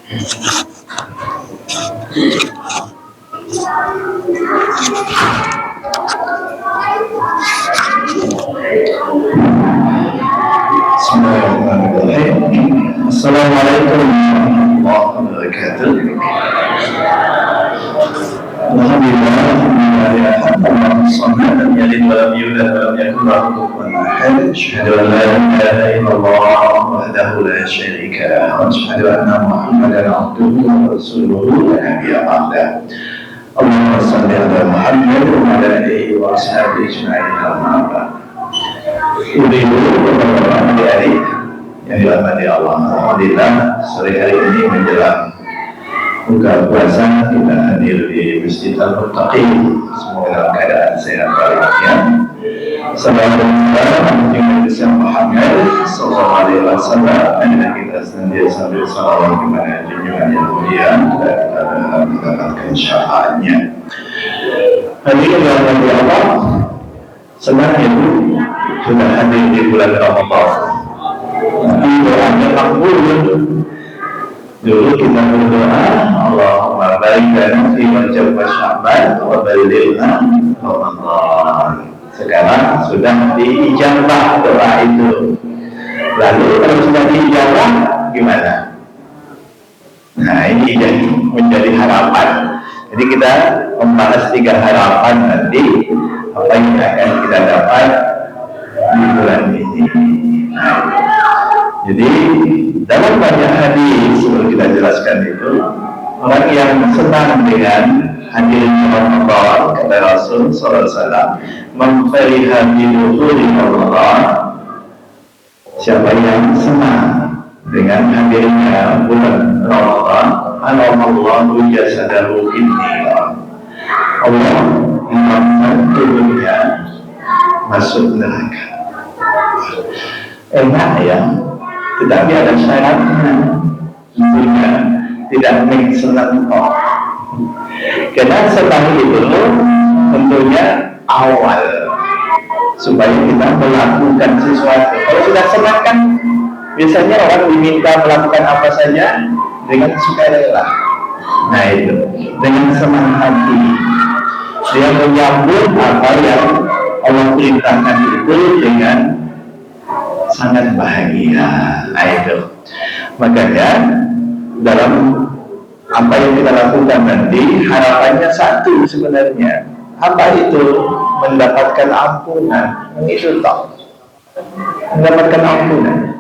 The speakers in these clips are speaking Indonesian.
Bismillahirrahmanirrahim. Assalamualaikum warahmatullahi wabarakatuh. Alhamdulillah, Alhamdulillah, lam yalid wa lam yulad wa lam yakul lahu kufuwan ahad. Asyhadu an la ilaha illallah wahdahu la syarika lahu wa asyhadu anna Muhammadan abduhu wa rasuluhu la nabiyya ba'dah. Allahumma shalli ala Muhammad wa ala alihi wa ashabihi ajma'in. Amma ba'd. Ibu-ibu, bapak-bapak, adik-adik yang dirahmati Allah, alhamdulillah sore hari ini menjelang buka puasa kita hadir di Masjid Al-Muttaqin. Semoga dalam keadaan sehat walafiat. Salam Nabi Muhammad sallallahu alaihi wasallam, dan kita senantiasa bersalawat kepada junjungan yang mulia dan kita mendapatkan syafaatnya. Hadirin yang dirahmati Allah, senang itu sudah hadir di bulan Ramadan. Tapi doanya makbul. Dulu kita berdoa, Allahumma barik lana fi rajab wa sya'ban wa ballighna Ramadan. Sekarang sudah diijabah doa itu. Lalu kalau sudah diijabah gimana? Nah, ini jadi menjadi harapan. Jadi kita membahas 3 harapan nanti apa yang akan kita dapat di bulan ini. Nah, jadi dalam banyak hadis sebelum kita jelaskan itu, orang yang senang dengan hadir Ramadan, kata Rasul sallallahu alaihi wasallam, man fariha bi dukhuli Ramadan, siapa yang senang dengan hadirnya bulan Ramadan, anallahu jasadahu finnar, Allah mengamankan tubuhnya masuk neraka. Enak ya, tetapi ada syaratnya, tentunya tidak senang kok. Karena setelah itu tentunya awal supaya kita melakukan sesuatu. Kalau sudah senang kan biasanya orang diminta melakukan apa saja dengan sukarela. Nah itu, dengan senang hati dia menyambut apa yang Allah perintahkan itu dengan sangat bahagia. Nah itu, makanya dalam apa yang kita lakukan nanti harapannya satu sebenarnya. Apa itu? Mendapatkan ampunan. Itu tak mendapatkan ampunan.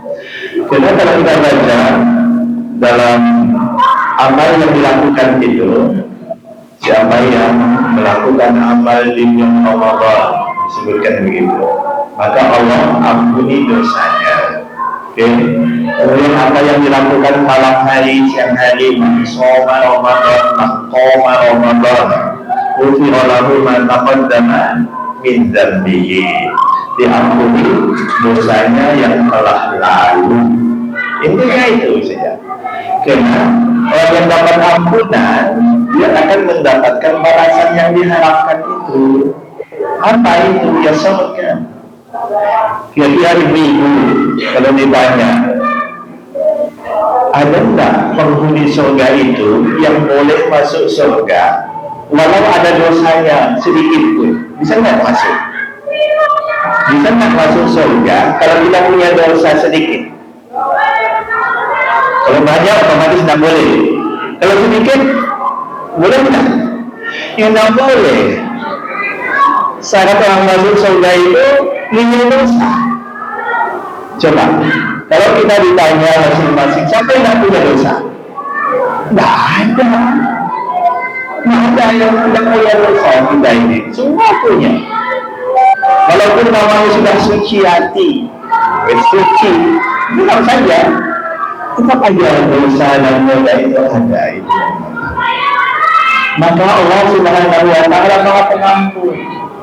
Karena kalau kita baca dalam amal yang dilakukan itu, siapa yang melakukan amal di bulan Ramadan, disebutkan begitu, maka Allah ampuni dosanya. Kemudian apa yang dilakukan malam hari, siang hari, soma Ramadan, qoma Ramadan, ghufira lahu ma taqaddama min dzambihi, diampuni dosanya yang telah lalu. Intinya itu saja. Karena orang yang dapat ampunan, dia akan mendapatkan balasan yang diharapkan itu. Apa itu? Ya surga. Kira-kira ibu-ibu kalau ditanya, ada enggak penghuni surga itu yang boleh masuk surga walau ada dosanya sedikit pun? Bisa enggak masuk? Bisa enggak masuk surga kalau kita punya dosa sedikit? Kalau banyak otomatis tidak boleh. Kalau sedikit boleh enggak? Ya enggak boleh. Syarat orang masuk surga itu punya dosa. Coba, kalau kita ditanya masing-masing, siapa yang tidak punya dosa? Tidak ada. Tidak ada yang tidak punya dosa kita ini. Semua punya. Walaupun namanya sudah suci hati, suci, bilang saja, tetap aja dosa dan noda itu ada itu. Maka Allah Subhanahu wa Ta'ala Maha Pengampun.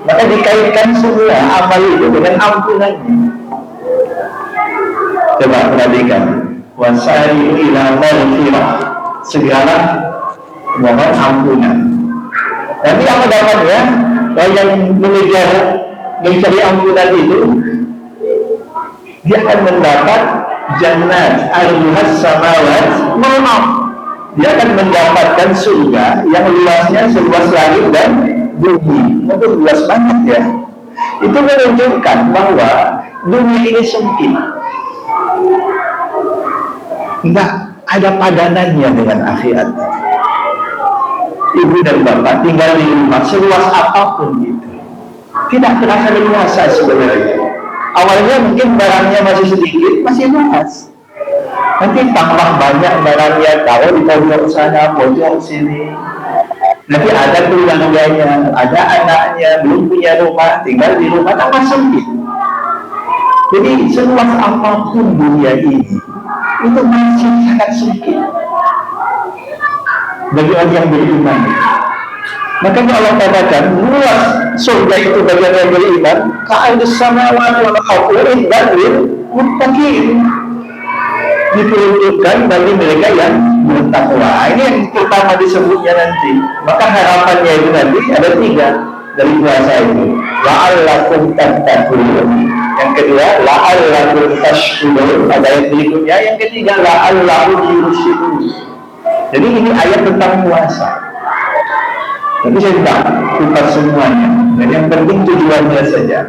Maka dikaitkan semua amal itu dengan ampunannya. Coba perhatikan, wasari'u ila maghfirah, segala mohon ampunan. Nanti apa dapatnya? Kalau yang mengejar mencari ampunan itu, dia akan mendapat jannat arduhas samawat wal ardh. dia akan mendapatkan surga yang luasnya seluas langit dan bumi. Itu luas banget ya. Itu menunjukkan bahwa dunia ini sempit, nggak ada padanannya dengan akhirat. Ibu dan bapak tinggal di rumah seluas apapun itu, tidak terasa luasa sebenarnya. Awalnya mungkin barangnya masih sedikit, masih luas. Nanti tambah banyak barangnya, kalau di pojok sana, pojok sini. Nanti ada keluarganya, ada anaknya, belum punya rumah, tinggal di rumah tambah sempit. Jadi seluas apapun dunia ini, itu masih sangat sempit bagi orang yang beriman. Makanya Allah katakan luas surga itu bagi orang yang beriman, ka'ardis samawati wal ardi lil muttaqin, diperuntukkan bagi mereka yang bertakwa. Ini yang pertama disebutnya nanti. Maka harapannya itu nanti ada 3 dari puasa itu. La'allakum tattaqun. Yang kedua, la'allakum tashkurun. Ada yang berikutnya. Yang ketiga, la'allakum yursyidun. Jadi ini ayat tentang puasa. Tapi saya tidak kupas semuanya. Dan yang penting tujuannya saja.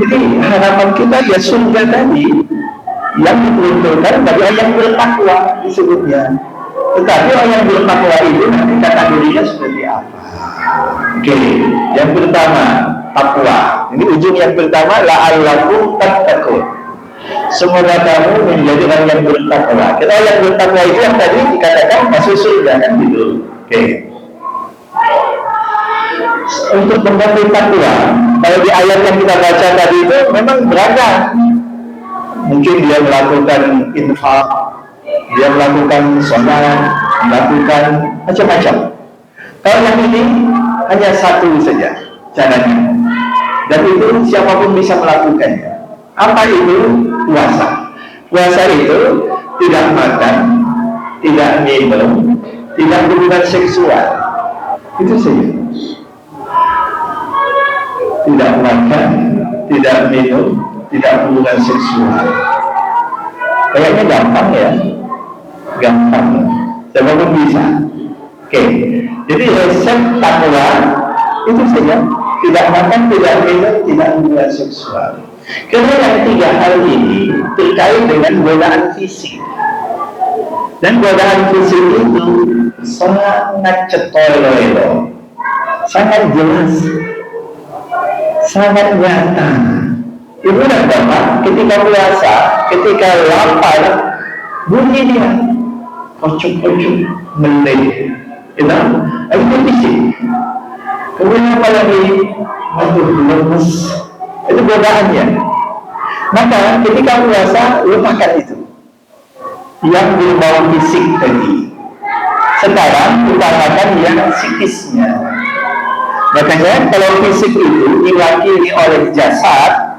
Jadi harapan kita ya surga tadi yang diperuntukkan bagi orang yang bertakwa disebutnya. Tetapi orang yang bertakwa itu nanti kategorinya seperti apa? Oke, yang pertama takwa. Ini ujung yang pertama, la'allakum tattaqun. Semoga kamu menjadi orang yang bertakwa. Kita yang bertakwa itu yang tadi dikatakan masuk surga kan gitu. Oke. Untuk menggapai takwa, kalau di ayat yang kita baca tadi itu memang beragam. Mungkin dia melakukan infak, dia melakukan sholat, melakukan macam-macam. Kalau yang ini hanya satu saja caranya, dan itu siapapun bisa melakukannya. Apa itu? Puasa. Puasa itu tidak makan, tidak minum, tidak hubungan seksual. Itu saja. Tidak makan, tidak minum, tidak hubungan seksual. Kayaknya gampang ya, gampang. Siapapun bisa. Oke. Jadi resep takwa itu saja. Tidak makan, tidak minum, tidak hubungan seksual. Karena yang 3 hal ini terkait dengan godaan fisik. Dan godaan fisik itu sangat cetol, sangat jelas, sangat nyata. Ibu dan bapak ketika puasa, ketika lapar, bunyi dia kocok-kocok meleleh. Itu fisik. Kemudian apa lagi? Lemes. Itu godaannya. Maka ketika puasa, lupakan itu yang berbau fisik tadi. Sekarang utamakan yang psikisnya. Makanya kalau fisik itu diwakili oleh jasad,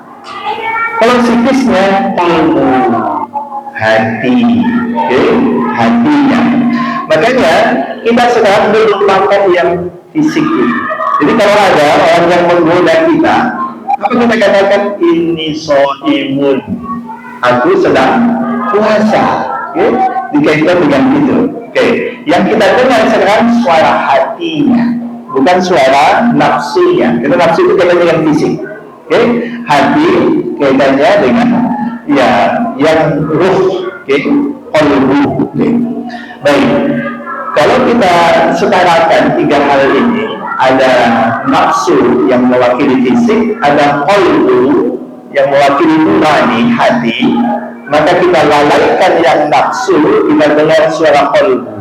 kalau psikisnya kalbu, hati, hatinya. Makanya kita sekarang melupakan yang fisik itu. Jadi kalau ada orang yang menggoda kita, apa kita katakan? Ini so'imun, aku sedang puasa. Dikaitkan dengan itu. Yang kita dengar sekarang suara hatinya, bukan suara nafsunya. Karena nafsu itu kaitannya dengan fisik. Hati kaitannya dengan yang ruh, qalbu. Baik. Kalau kita setarakan 3 hal ini, ada nafsu yang mewakili fisik, ada qalbu yang mewakili nurani, hati, maka kita lalaikan yang nafsu, kita dengar suara qalbu.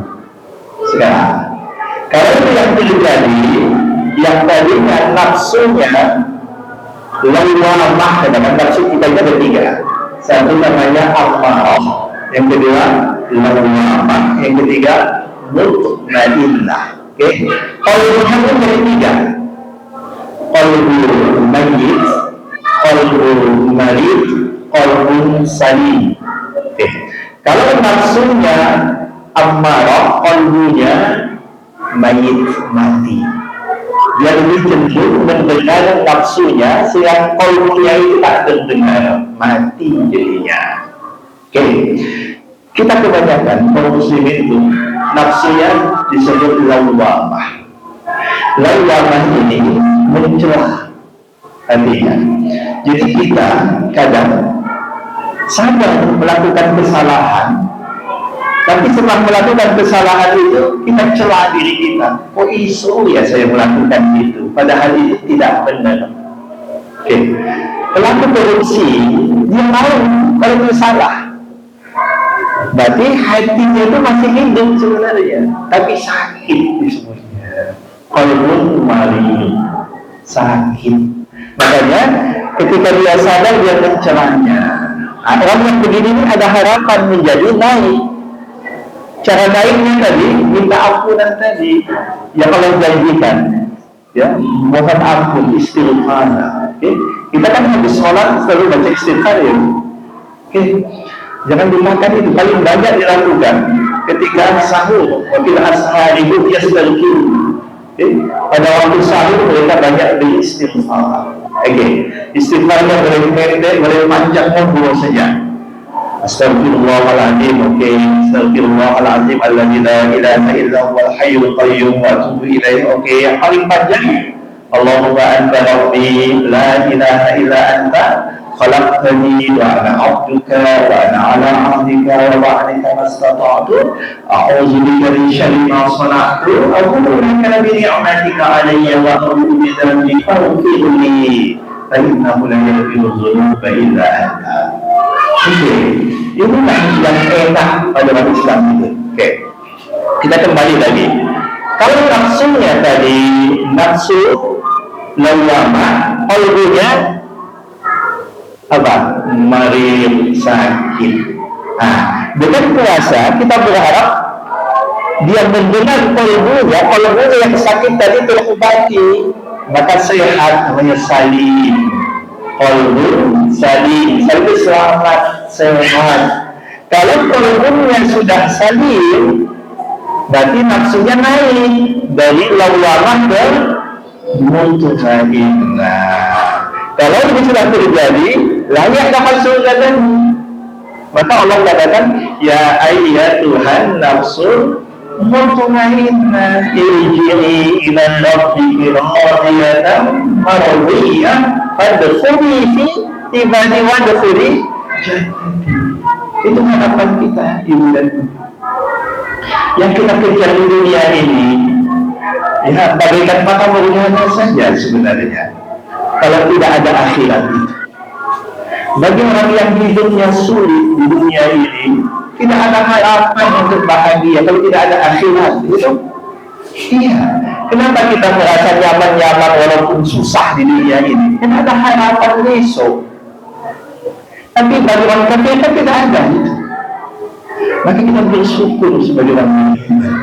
Sekarang, kalau itu yang terjadi, yang tadinya nafsunya lawamah, kadang-kadang nafsu kita itu ada 3. Satu namanya ammarah, yang kedua lawamah, yang ketiga mutmainnah. Qalbunya pun jadi 3. Qalbu mayyit, qalbu marid, qalbu salim. Kalau nafsunya ammarah, qalbunya mayit, mati. Dia lebih cenderung mendengar nafsunya, sehingga qalbunya itu tak terdengar, mati jadinya. Kita kebanyakan kaum muslimin itu nafsunya disebut lawamah. Lawamah ini mencela hatinya. Jadi kita kadang sadar melakukan kesalahan, tapi setelah melakukan kesalahan itu kita celah diri kita. Kok isu ya saya melakukan itu, padahal itu tidak benar. Oke. Pelaku korupsi dia tahu kalau itu salah. Berarti hatinya itu masih hidup sebenarnya, tapi sakit sebenarnya. Qalbun marid, sakit. Makanya ketika dia sadar dia mencelanya. Orang yang begini ini ada harapan menjadi naik. Cara naiknya tadi minta ampunan tadi. Ya kalau janjikan, ya mohon ampun, istighfar. Okay? Kita kan habis sholat selalu baca istighfar ya. Okay? Jangan dimakan itu, paling banyak dilakukan ketika sahur. Wakil ashari yastalqin. Pada waktu sahur mereka banyak beristighfar. Istighfarnya boleh pendek, boleh panjang, ngobrol saja. Astagfirullahaladzim. Astagfirullahaladzim alladzi la ilaha illa huwal hayyul qayyum wa atubu ilaih. Yang paling panjang Allahumma anta rabbi la ilaha illa anta khalaqtani wa ana 'abduka wa ana 'ala 'ahdika wa wa'dika mastata'tu a'udzu bika min syarri ma sana'tu aqulu laka bi ni'matika 'alayya wa a'udzu bi dhanbi faghfir li fa innahu la yaghfiru dhunuba illa anta. Inilah yang enak pada umat Islam itu. Kita kembali lagi. Kalau nafsunya tadi nafsu lawamah, qalbunya apa? Marid, sakit. Dengan puasa kita berharap dia mendengar qalbunya yang sakit tadi terobati, maka sehat, namanya salim. Qalbu salim, selamat, sehat. Kalau qalbunya sudah salim, berarti nafsunya naik dari lawamah ke mutmainnah. Kalau ini sudah terjadi, layak dapat surga dan maka Allah katakan, ya ayyatuhan nafsul mutmainnah irji'i ila rabbiki radiyatan mardiyah fadkhuli fi ibadi wadkhuli jannati. Itu harapan kita, ibu dan bapak. Yang kita kejar di dunia ini, ya bagaikan mata melihatnya saja sebenarnya. Kalau tidak ada akhirat itu, bagi orang yang hidupnya sulit di dunia ini, tidak ada harapan untuk bahagia kalau tidak ada akhirat itu. Iya. Kenapa kita merasa nyaman-nyaman walaupun susah di dunia ini? Karena ada harapan besok. Tapi bagi orang kafir kan tidak ada. Maka kita bersyukur sebagai orang beriman.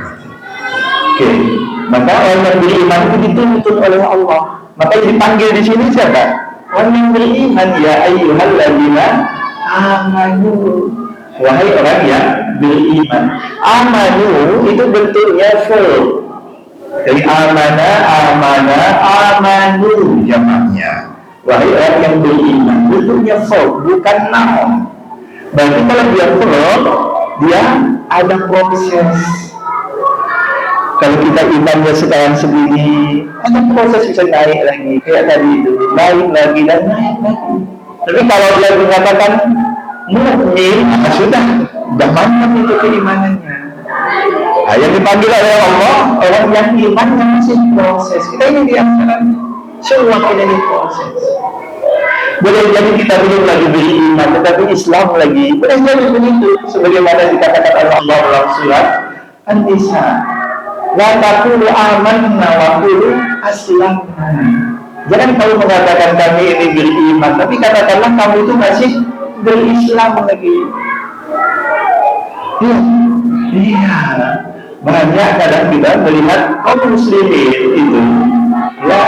Maka orang yang beriman itu dituntut oleh Allah. Maka yang dipanggil di sini siapa? Orang yang beriman, ya ayyuhalladzina amanu. Wahai orang yang beriman. Amanu itu bentuknya verb. Dari amanu jamaknya. Wahai orang yang beriman, bentuknya verb, bukan noun. Berarti kalau dia verb, dia ada proses. Kalau kita imannya sekarang segini, ada proses bisa naik lagi. Kayak tadi itu, naik lagi dan naik lagi. Tapi kalau dia mengatakan mukmin, sudah mantap itu keimanannya. Yang dipanggil oleh Allah, orang yang imannya masih proses. Kita ini di antara semua kita ini proses. Boleh jadi kita belum lagi beriman, tetapi Islam lagi. Boleh jadi begitu, sebagaimana dikatakan oleh Allah dalam surat An-Nisa. La taqulu amanna wa qulu aslamna. Jangan kamu mengatakan kami ini beriman, tapi katakanlah kamu itu masih berislam lagi. Iya. Banyak kadang kita melihat kaum muslimin itu, ya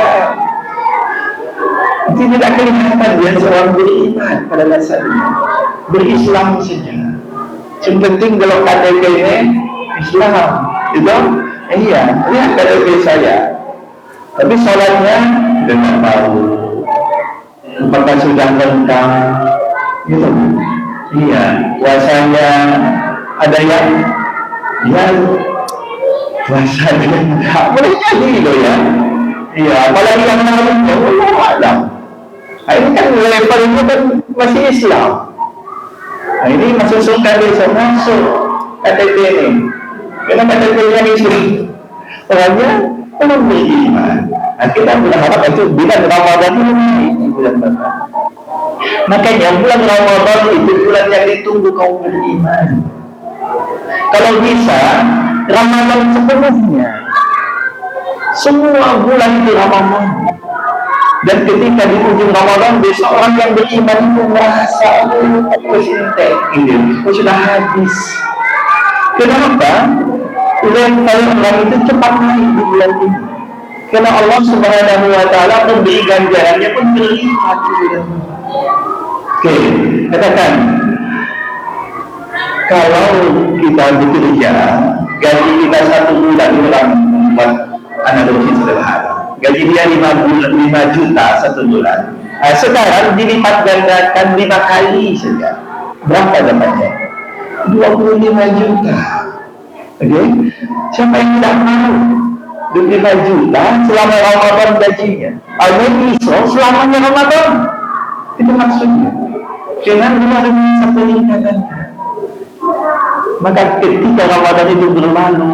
tidak kelihatan dia seorang beriman pada dasarnya, berislam saja. Yang penting kalau KTP-nya Islam, itu iya, lihat KTP saya. Tapi sholatnya tidak tahu, apakah sudah lengkap, gitu. Iya, puasanya ada yang ya puasa tidak boleh jadi loh ya. Iya, apalagi yang lain, Allah alam. Nah, ini kan level itu kan masih Islam. Nah, ini masuk surga besok masuk KTP ini. Karena KTP yang Islam orangnya belum beriman. Nah, kita berharap itu bulan Ramadan ini bulan Ramadan. Makanya bulan Ramadan itu bulan yang ditunggu kaum beriman. Kalau bisa Ramadan sepenuhnya, semua bulan itu Ramadan. Dan ketika di ujung Ramadan besok orang yang beriman itu merasa aku ini sudah habis. Kenapa? Ulang orang itu cepat naik di bulan ini. Karena Allah Subhanahu wa Ta'ala memberi ganjarannya pun berlipat di bulan ini. Oke, katakan kalau kita bekerja gaji kita 1 bulan dalam membuat analogi sederhana, gaji dia 5 juta 1 bulan. Nah, sekarang dilipat gandakan 5 kali saja, berapa dapatnya? 25 juta. Oke, siapa yang tidak mau 25 juta selama Ramadan gajinya? Al-Misro selamanya Ramadan, itu maksudnya. Jangan bisa peningkatan. Maka ketika Ramadan itu berlalu,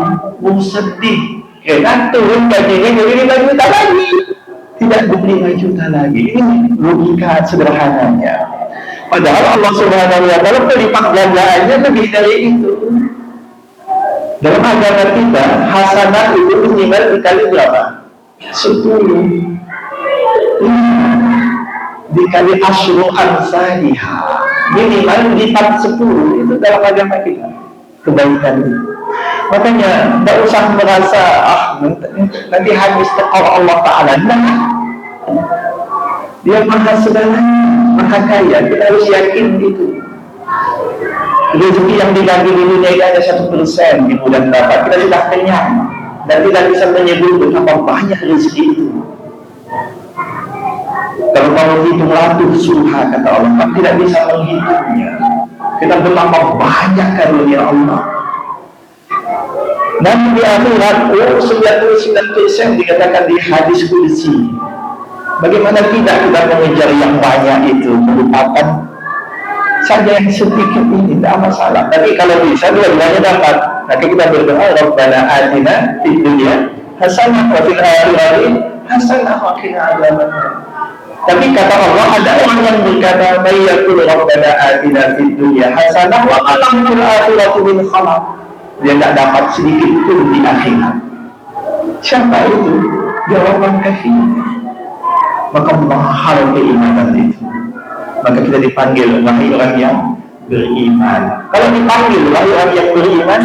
sedih. Karena turun gajinya jadi 5 juta lagi, tidak 25 juta lagi. Ini logika sederhananya. Padahal Allah Subhanahu wa Ta'ala melipat gandaannya lebih dari itu. Dalam agama kita, hasanah itu minimal dikali berapa? 10. Dikali asyru amsalihha, minimal lipat 10. Itu dalam agama kita kebaikan itu. Makanya tidak usah merasa nanti habis tekor Allah Ta'ala. Nah, dia maha segalanya, maha kaya. Kita harus yakin itu. Rezeki yang dibagi di dunia ini ada 1% di bulan dapat, kita sudah kenyang dan tidak bisa menyebut betapa banyak rezeki itu. Kalau kamu hitung ratus surha kata Allah, tidak bisa menghitungnya. Kita betapa banyak karunia Allah. Dan di akhirat 99% dikatakan di hadis qudsi. Bagaimana tidak kita mengejar yang banyak itu, melupakan saja yang sedikit ini, tidak masalah. Tapi kalau bisa dua-duanya dapat, maka kita berdoa Rabbana atina fid dunya hasanah wa fil akhirati hasanah wa qina adzabannar. Tapi kata Allah, ada orang yang berkata bayyakul Rabbana atina fid dunya hasanah wa qina fil akhirati min khalaq. Dia tidak dapat sedikit pun di akhirat. Siapa itu? Jawaban kafir. Maka mahal keimanan itu. Maka kita dipanggil wahai orang yang beriman. Kalau dipanggil wahai orang yang beriman,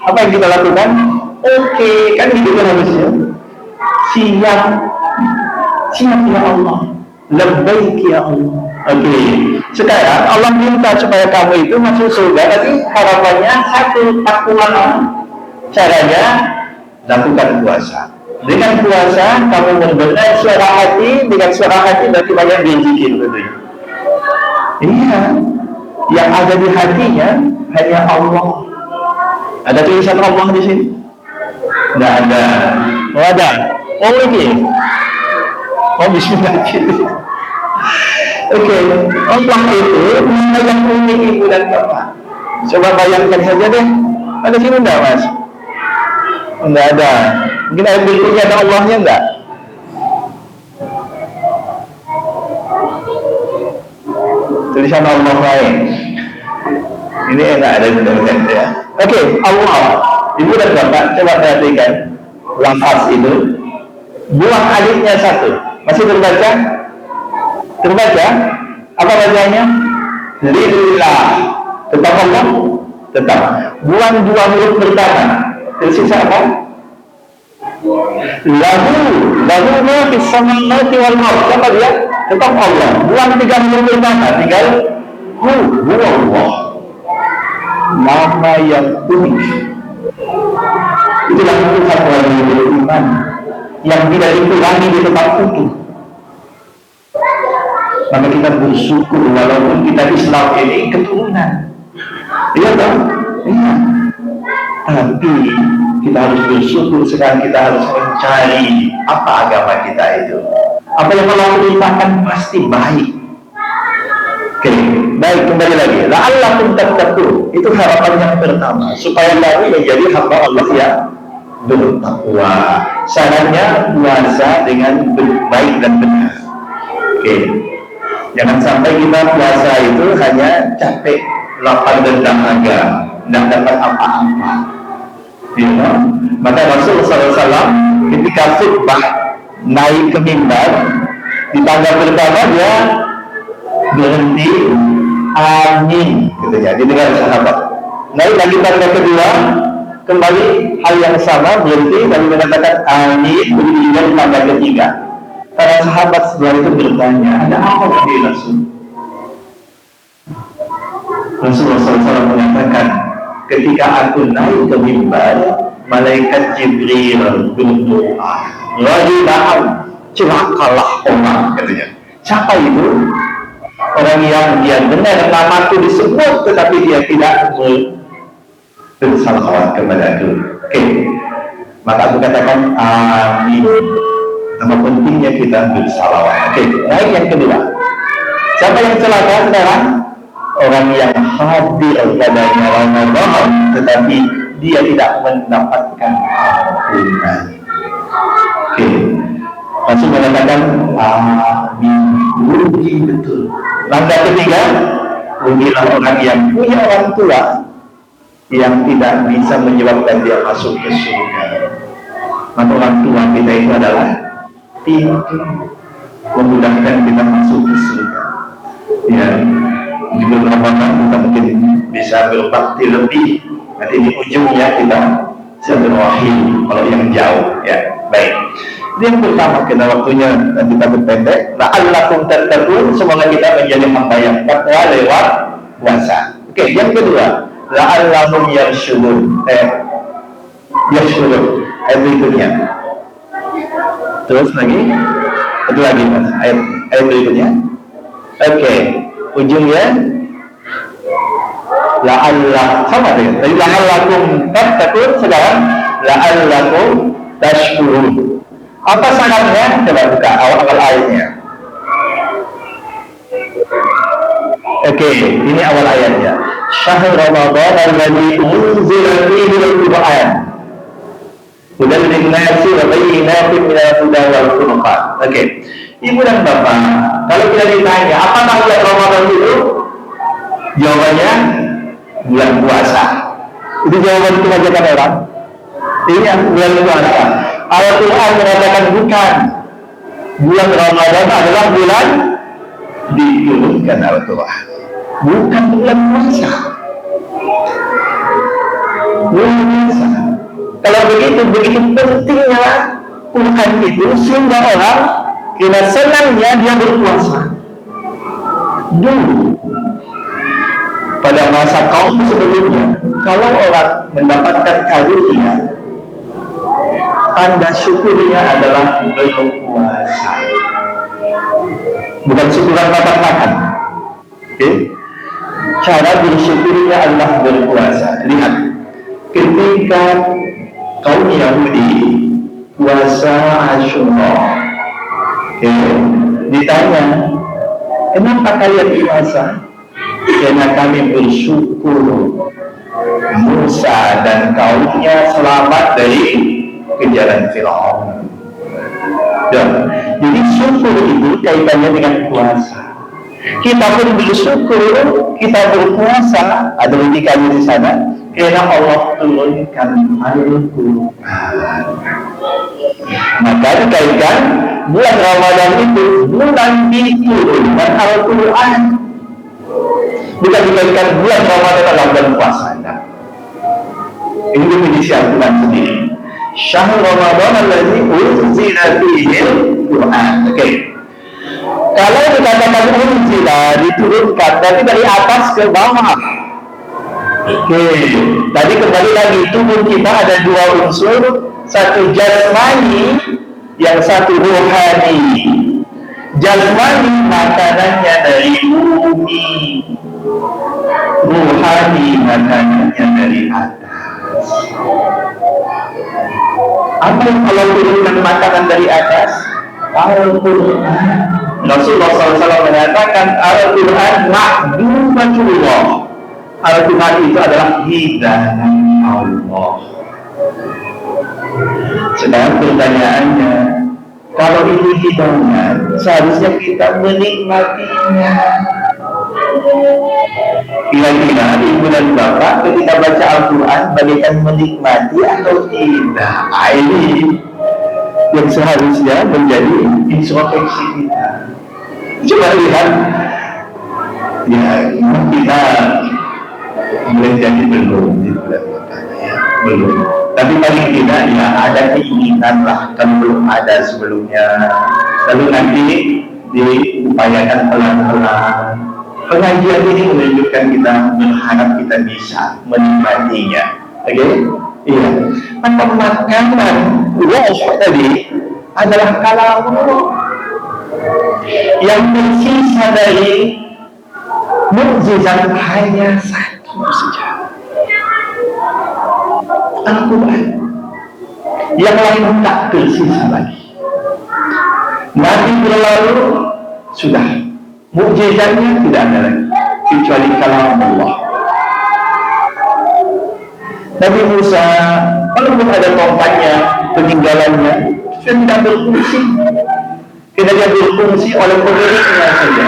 apa yang kita lakukan? Oke, kan gitu kan harusnya. Siap ya Allah. Labbaik ya Allah. Oke. Sekarang Allah minta supaya kamu itu masuk surga. Tapi harapannya satu, takwa. Caranya lakukan puasa. Dengan puasa kamu mendengar suara hati. Dengan suara hati berarti banyak berzikir tentunya. Iya, yang ada di hatinya hanya Allah. Ada tulisan Allah di sini? Tidak ada. Oh ada. Oh ini. Oh bismillah. Oke, Allah itu yang unik ibu dan bapak. Coba bayangkan saja deh. Ada sini enggak mas? Enggak ada. Mungkin ada berikutnya ada Allahnya enggak? Tulisan Allah lain. Ini enak ada benar-benar ya. Oke, Allah. Ibu dan bapak coba perhatikan lafaz itu. Buang alifnya 1. Masih terbaca? Terbaca? Apa bacanya? Lillah. Tetap Allah? Tetap. Buang 2 huruf pertama. Tersisa apa? Lahu ma fis samawati wal ardh. Siapa dia? Tetap Allah. Buang 3 huruf pertama, tinggal huwa Allah. Nama yang unik. Itulah Tuhan orang yang beriman, yang tidak dikurangi di tempat utuh. Maka kita bersyukur walaupun kita Islam ini keturunan. Iya kan? Iya. Tapi kita harus bersyukur, sekarang kita harus mencari apa agama kita itu. Apa yang Allah perintahkan pasti baik. Oke, baik, kembali lagi. La'allakum tattaqun. Itu harapan yang pertama, supaya kami menjadi hamba Allah yang bertakwa. Syaratnya puasa dengan baik dan benar. Oke. Jangan sampai kita puasa itu hanya capek, lapar dan dahaga, tidak dapat apa-apa. Maka Rasulullah SAW ketika khutbah naik ke mimbar, di tangga pertama dia berhenti, amin, katanya, didengar sahabat. Naik lagi tangga kedua, kembali hal yang sama, berhenti, lalu mengatakan amin, begitu di tangga ketiga. Para sahabat setelah itu bertanya, ada apa tadi Rasulullah SAW mengatakan, ketika aku naik ke mimbar, malaikat Jibril berdoa, radhiallahu celakalah orang, katanya. Siapa itu? Orang yang dia dengar namaku disebut, tetapi dia tidak bersalawat kepada aku. Oke, maka aku katakan amin. Nama pentingnya kita bersalawat. Oke, naik yang kedua. Siapa yang celaka sekarang? Orang yang hadir padanya Ramadan, tetapi dia tidak mendapatkan ampunan. Oke, langsung mengatakan amin. Rugi betul. Langkah ketiga, rugilah orang yang punya orang tua yang tidak bisa menyebabkan dia masuk ke surga. Maka orang tua kita itu adalah pintu memudahkan kita masuk ke surga. Ya, di beberapa orang kita mungkin bisa berbakti lebih. Nanti di ujungnya kita silaturahim kalau yang jauh. Ya, baik. Yang pertama, kita waktunya kita berpendek. La'allakum tattaqun, semoga kita menjadi hamba yang takwa lewat puasa. Oke, yang kedua, la'allahum yarshudun. Yarshudun. Ayat berikutnya. Terus lagi, satu lagi mas. Ayat berikutnya. Oke, ujungnya la'allah sama dengan. Jadi la'allakum tattaqun, sekarang la'allakum tashkurun. Apa syaratnya? Coba buka awal ayatnya. Oke, ini awal ayatnya. Syahrul Ramadan alladzi unzila fihi al-Qur'an. Hudan lin-nasi wa bayyinatin minal huda wal furqan. Oke. Ibu dan Bapak, kalau kita ditanya, apakah bulan Ramadan itu? Jawabannya bulan puasa. Itu jawaban kebanyakan orang. Ini bulan puasa. Al-Quran mengatakan bukan. Bulan Ramadan adalah bulan diturunkan Al-Quran, bukan bulan puasa. Bulan puasa. Kalau begitu pentingnya Quran itu, sehingga orang kena senangnya dia berpuasa. Dulu pada masa kaum sebelumnya, kalau orang mendapatkan karunia, tanda syukurnya adalah berpuasa, bukan syukuran makan. Oke? Cara bersyukurnya adalah berpuasa. Lihat, ketika kaum Yahudi puasa Asyura, ditanya, kenapa kalian puasa? Karena kami bersyukur Musa dan kaumnya selamat dari kejaran Firaun. Jadi syukur itu kaitannya dengan puasa. Kita pun bersyukur, kita berpuasa, ada logikanya di sana, karena Allah turunkan Al-Quran. Maka dikaitkan bulan Ramadan itu bulan diturunkan Al-Quran. Bukan dikaitkan bulan Ramadan adalah bulan puasa. Ini definisi Al-Quran sendiri. Syahrul Ramadan alladzi unzila fihi al-Quran. Oke. Kalau dikatakan unzila, diturunkan, berarti dari atas ke bawah. Oke. Tadi kembali lagi, tubuh kita ada dua unsur, satu jasmani, yang satu rohani. Jasmani makanannya dari bumi, Ruhani makanannya dari atas. Apa yang Allah turunkan makanan dari atas? Al-Quran. Rasulullah SAW mengatakan Al-Quran mahdumatullah. Al-Quran itu adalah hidangan Allah. Sedang pertanyaannya, kalau ini hidangan, seharusnya kita menikmatinya. Kira-kira ibu dan bapak ketika baca Al-Quran bagaikan menikmati atau tidak? Ini yang seharusnya menjadi introspeksi kita. Coba lihat, ya kita boleh jadi belum di bulan ya, belum. Tapi paling tidak ya ada keinginan lah, kan belum ada sebelumnya. Lalu nanti diupayakan pelan-pelan. Pengajian ini menunjukkan kita berharap kita bisa menikmatinya. Oke? Iya. Maka makanan ruh tadi adalah kalam yang tersisa dari mukjizat hanya satu saja. Al-Quran. Yang lain tak tersisa lagi. Nabi berlalu sudah, mukjizatnya tidak ada lagi kecuali kalam Allah. Nabi Musa, walaupun ada tongkatnya, peninggalannya, sudah tidak berfungsi. Tidak dia berfungsi oleh pemiliknya saja,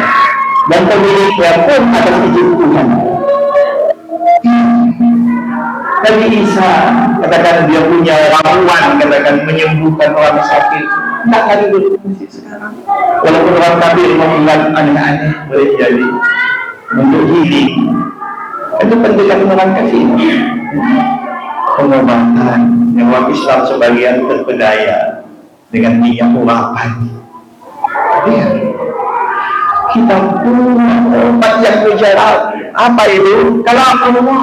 dan pemiliknya pun atas izin Tuhan. Nabi Isa, katakan dia punya ramuan, katakan menyembuhkan orang sakit, tak lagi berfungsi sekarang. Walaupun orang kafir membuat aneh-aneh boleh jadi untuk healing, itu pendekatan orang kafir. Pengobatan yang orang Islam sebagian terpedaya dengan minyak urapan. Ya. Kita punya obat yang mujarab. Apa itu? Kalau Allah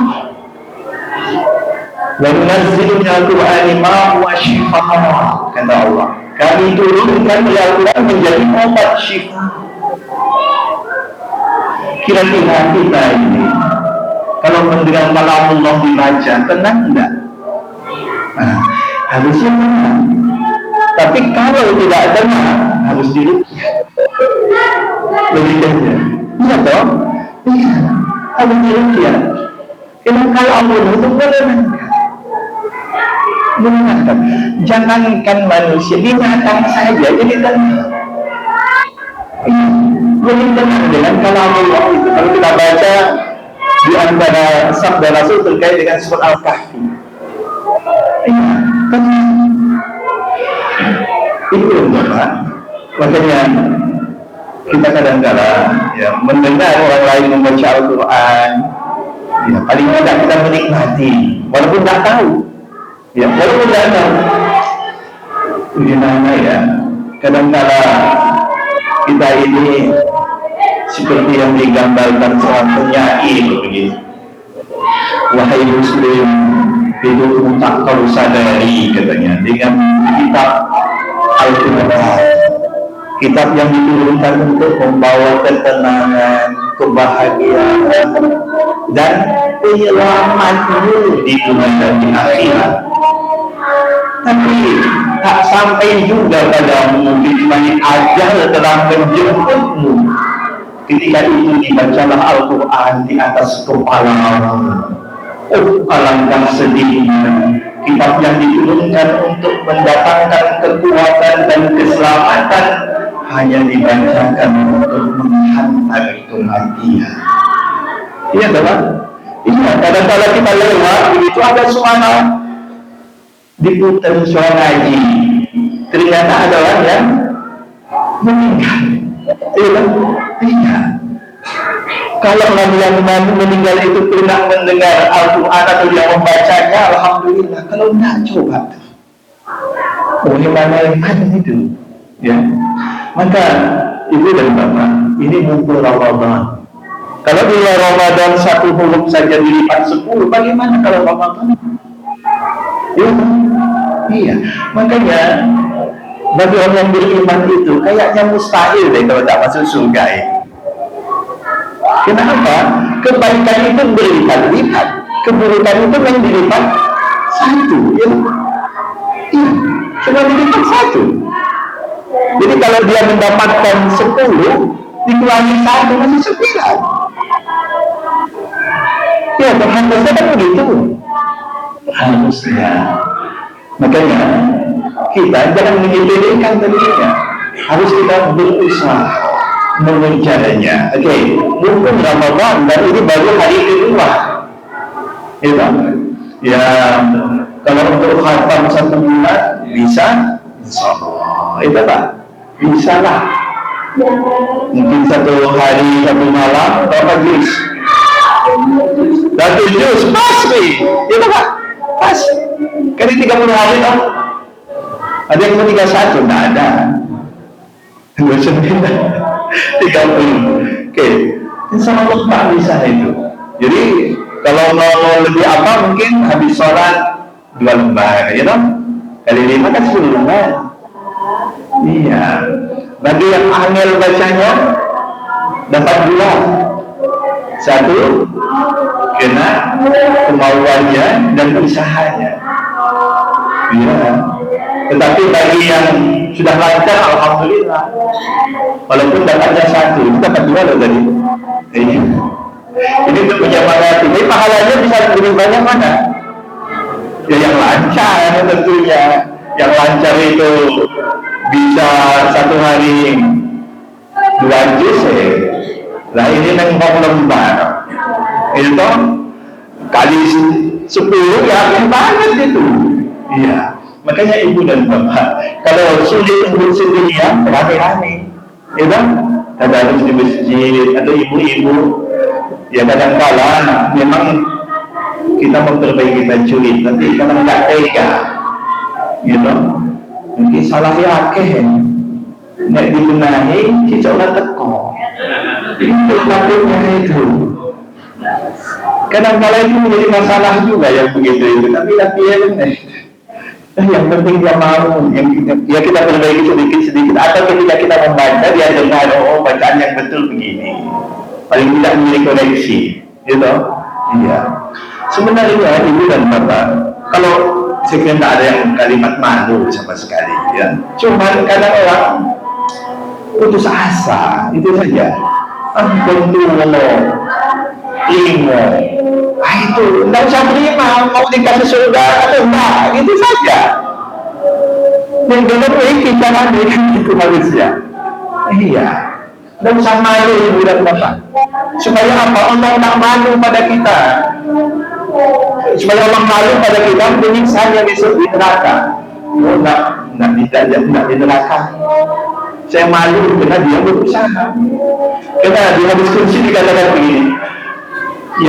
wa nunazzilu minal Qur'ani ma huwa shifaa, kata Allah. Kami turunkan dari Al-Quran menjadi obat syifa. Kira-kira kita ini kalau mendengar kalam Allah dibaca, tenang enggak? Nah, harusnya tenang. Tapi kalau tidak tenang, harus diruqyah. Logikanya, iya toh? Iya, harus diruqyah. Karena kalau Allah itu menenangkan. Jangankan manusia, binatang saja jadi tenang. Jadi tenang dengan kalam Allah itu. Kalau kita baca di antara sabda Rasul terkait dengan surat Al-Kahfi, itu Bapak. Makanya kita kadang-kadang ya mendengar orang lain membaca Al-Quran, ya paling tidak kita menikmati, walaupun tidak tahu, ya walaupun tidak tahu. Bagaimana ya? Kadang-kadang kita ini seperti yang digambarkan seorang penyair begini. Wahai muslim, hidupmu tak kau sadari, katanya, dengan kitab Al-Quran, kitab yang diturunkan untuk membawa ketenangan, kebahagiaan, dan penyelamatmu di dunia dan di akhirat. Tapi tak sampai juga padamu kecuali ajal telah menjemputmu. Ketika itu dibacalah Al-Quran di atas kepalamu. Oh, alangkah sedihnya kitab yang diturunkan untuk mendatangkan kekuatan dan keselamatan hanya dibacakan untuk menghantar kematian. Iya teman. Iya, kadang-kadang kita lewat begitu ada suara diputar suara ngaji, ternyata ada orang yang meninggal. Iya, tidak. Kalau yang meninggal itu pernah mendengar Al-Quran atau dia membacanya, alhamdulillah. Kalau tidak, coba bagaimana yang ada itu, ya. Maka ibu dan bapak, ini mumpul Ramadan. Kalau di Ramadan satu huruf saja dilipat 10, bagaimana kalau Ramadan? Ya, iya. Makanya bagi orang yang beriman itu kayaknya mustahil deh kalau tak masuk surga ini. Kenapa? kebaikan itu berlipat-lipat, keburukan itu yang dilipat satu, ya. Iya, cuma dilipat satu. Jadi kalau dia mendapatkan 10, dikurangi 1 masih 9. Ya, harusnya kan begitu. Harusnya. Makanya kita jangan menyepelekan tentunya. Harus kita berusaha mengejarnya. Oke, mungkin Ramadan dan ini baru hari kedua. Itu. Ya, kalau untuk khatam 1 bulan bisa, insyaallah. Itu Pak. Bisa lah. Mungkin 1 hari 1 malam berapa juz? 1 juz pas nih. Itu Pak. Pas. Kan 30 hari dong. Ada yang mau 31? Nggak ada. 29. 30. Oke. Insyaallah Pak bisa itu. Jadi kalau mau lebih apa mungkin habis sholat 2 lembar, ya dong? Kali 5 kan 10 lembar. Iya. Bagi yang angel bacanya dapat 2. 1 kena kemauannya dan usahanya. Iya. Tetapi bagi yang sudah lancar, alhamdulillah. Walaupun dapatnya 1, itu dapat 2 loh tadi. Iya. Ini untuk menjamahati. Jadi pahalanya bisa lebih banyak mana? Ya yang lancar tentunya. Yang lancar itu bisa 1 hari 2 juz ya. Nah ini nengok lembar. Itu kali 10 ya banyak itu. Iya. Makanya ibu dan bapak, kalau sulit untuk sendirian, rame-rame. Ya kan? Tadarus di masjid atau ibu-ibu. Ya kadang-kala memang kita memperbaiki tajwid, tapi kadang nggak tega, gitu. Mungkin salah yakeh, nggak dibenahi, kita udah teko. Itu takutnya itu. Kadang-kala itu menjadi masalah juga yang begitu itu, tapi ya benar. Yang penting dia mau, yang kita perbaiki sedikit-sedikit, atau ketika kita membaca dia dengar, oh bacaan yang betul begini. Paling tidak memiliki koneksi, gitu. Iya. Sebenarnya ibu dan bapak, kalau sekian tak ada yang kalimat malu sama sekali, ya. Cuman kadang orang putus asa, itu saja. Ilmu, itu tidak usah terima, mau dikasih surga atau enggak, gitu saja. Yang benar kita nanti itu manusia. Iya. Dan usah malu ibu dan bapak. Supaya apa? Allah tak malu pada kita. Supaya Allah malu pada kita, penyiksanya besok di neraka. Oh, tidak di neraka. Saya malu karena dia berusaha. Karena di hadis kursi dikatakan begini,